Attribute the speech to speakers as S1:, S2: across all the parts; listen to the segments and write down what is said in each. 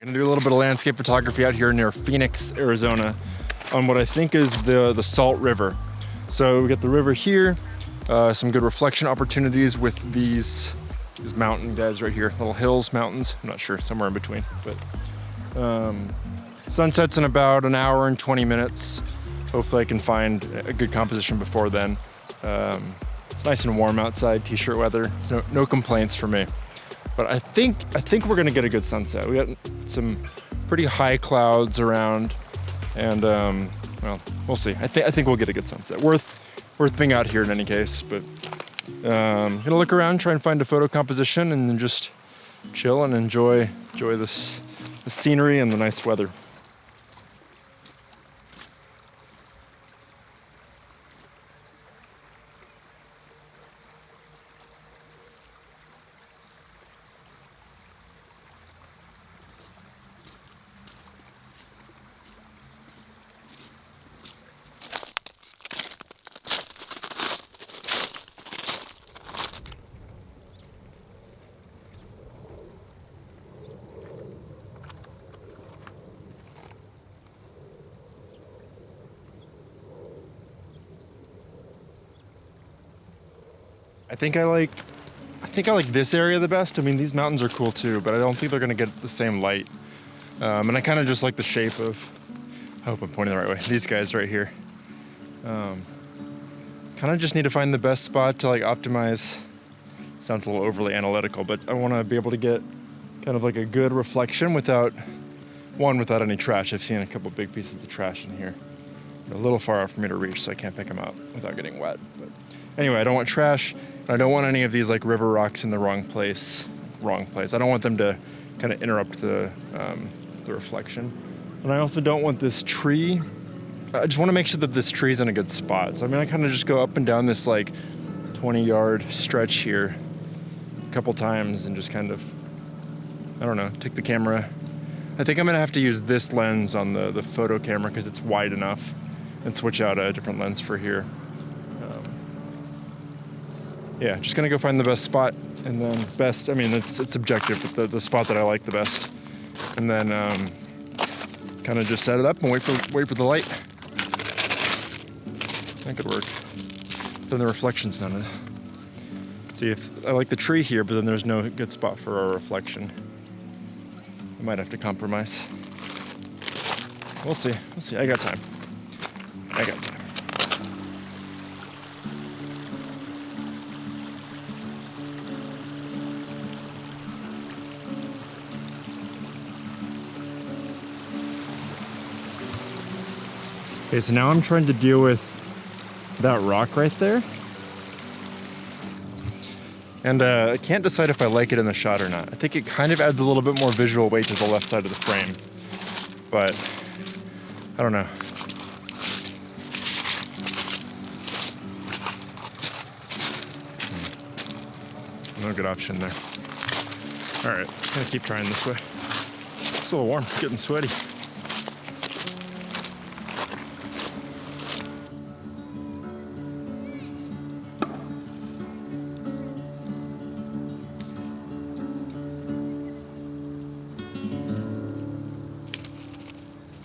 S1: Gonna do a little bit of landscape photography out here near Phoenix, Arizona, on what I think is the Salt River. So we got the river here, some good reflection opportunities with these mountain guys right here, little hills, mountains, I'm not sure, somewhere in between. But sunset's in about an hour and 20 minutes. Hopefully I can find a good composition before then. It's nice and warm outside, t-shirt weather, so no complaints for me. But I think we're gonna get a good sunset. We got some pretty high clouds around, and well, we'll see. I think we'll get a good sunset. Worth being out here in any case. But gonna look around, try and find a photo composition, and then just chill and enjoy the scenery and the nice weather. I think I like this area the best. I mean, these mountains are cool too, but I don't think they're gonna get the same light. And I kind of just like the shape of, I hope I'm pointing the right way, these guys right here. Kind of just need to find the best spot to like optimize. Sounds a little overly analytical, but I want to be able to get kind of like a good reflection without any trash. I've seen a couple big pieces of trash in here. They're a little far out for me to reach, so I can't pick them out without getting wet. But anyway, I don't want trash. I don't want any of these like river rocks in the wrong place. I don't want them to kind of interrupt the reflection. And I also don't want this tree. I just want to make sure that this tree's in a good spot. So I mean, I kind of just go up and down this like 20-yard stretch here a couple times and just kind of, I don't know, take the camera. I think I'm gonna have to use this lens on the photo camera because it's wide enough, and switch out a different lens for here. Yeah, just gonna go find the best spot, and then I mean, it's subjective, but the spot that I like the best, and then kind of just set it up and wait for the light. That could work. Then the reflection's done. See, if I like the tree here, but then there's no good spot for a reflection. I might have to compromise. We'll see. I got time. Okay, so now I'm trying to deal with that rock right there. And I can't decide if I like it in the shot or not. I think it kind of adds a little bit more visual weight to the left side of the frame. But I don't know. No good option there. All right, I'm gonna keep trying this way. It's a little warm, it's getting sweaty.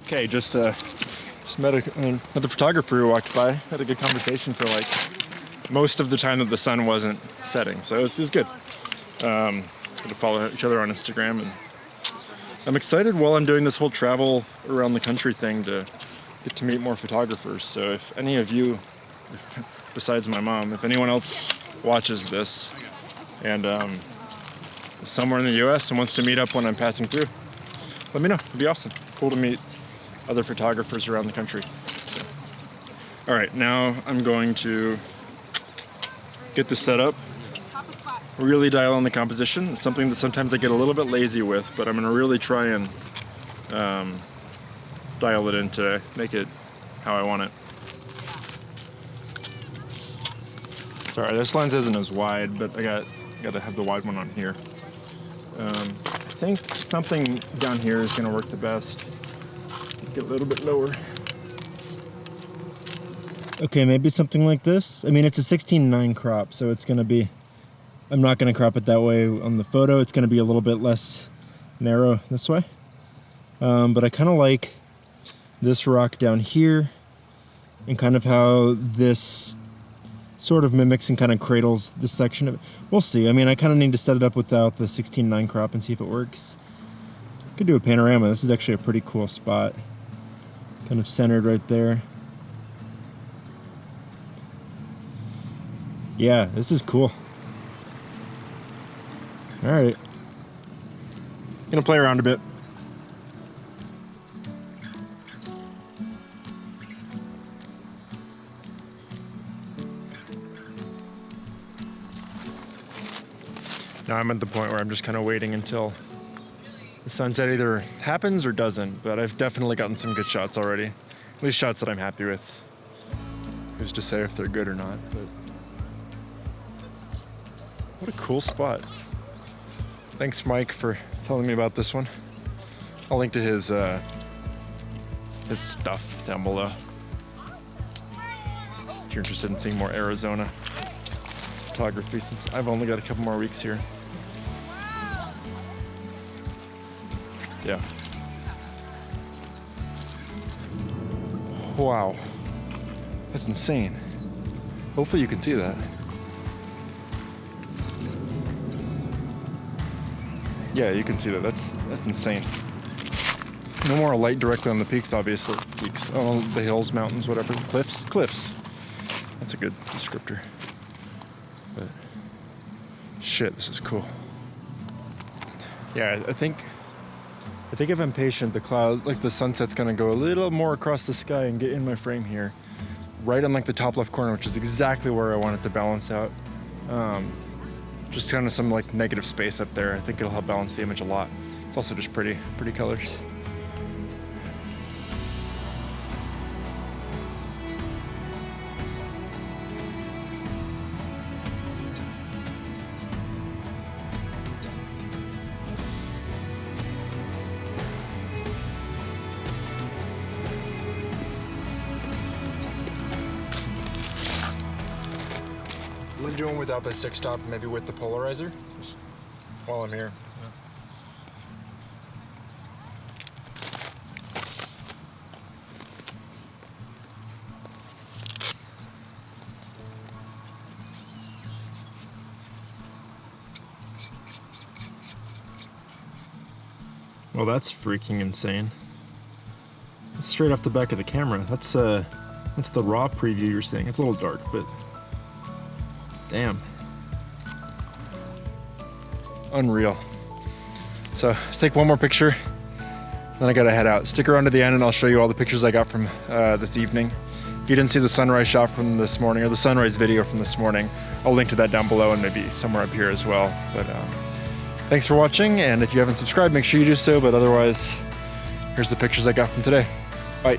S1: Okay, just met another photographer who walked by. Had a good conversation for like most of the time that the sun wasn't setting, so it was good. Going to follow each other on Instagram, and I'm excited while I'm doing this whole travel around the country thing to get to meet more photographers. So if any of you, besides my mom, if anyone else watches this and is somewhere in the US and wants to meet up when I'm passing through, let me know. It'd be awesome. Cool to meet other photographers around the country. So. All right, now I'm going to get this set up, really dial on the composition. It's something that sometimes I get a little bit lazy with, but I'm gonna really try and dial it in to make it how I want it. Sorry, this lens isn't as wide, but I got to have the wide one on here. I think something down here is gonna work the best. Get a little bit lower. Okay, maybe something like this. I mean, it's a 16:9 crop, so it's gonna be, I'm not gonna crop it that way on the photo. It's gonna be a little bit less narrow this way. But I kind of like this rock down here and kind of how this sort of mimics and kind of cradles this section of it. We'll see. I mean, I kind of need to set it up without the 16:9 crop and see if it works. Could do a panorama. This is actually a pretty cool spot. Kind of centered right there. Yeah, this is cool. All right. Gonna play around a bit. Now I'm at the point where I'm just kind of waiting until the sunset either happens or doesn't, but I've definitely gotten some good shots already. At least shots that I'm happy with. Who's to say if they're good or not, but what a cool spot. Thanks, Mike, for telling me about this one. I'll link to his stuff down below if you're interested in seeing more Arizona photography, since I've only got a couple more weeks here. Yeah. Wow. That's insane. Hopefully you can see that. Yeah, you can see that. That's insane. No more light directly on the peaks, obviously. Peaks. Oh, the hills, mountains, whatever. Cliffs. Cliffs. That's a good descriptor. But shit, this is cool. Yeah, I think if I'm patient, the cloud, like the sunset's gonna go a little more across the sky and get in my frame here, right on like the top left corner, which is exactly where I want it to balance out. Just kind of some like negative space up there. I think it'll help balance the image a lot. It's also just pretty colors. I'm doing without the 6-stop, maybe with the polarizer, just while I'm here. Well, that's freaking insane. That's straight off the back of the camera. That's the raw preview you're seeing. It's a little dark, but damn. Unreal. So let's take one more picture, then I gotta head out. Stick around to the end and I'll show you all the pictures I got from this evening. If you didn't see the sunrise shot from this morning, or the sunrise video from this morning, I'll link to that down below and maybe somewhere up here as well. But thanks for watching, and if you haven't subscribed, make sure you do so. But otherwise, here's the pictures I got from today. Bye.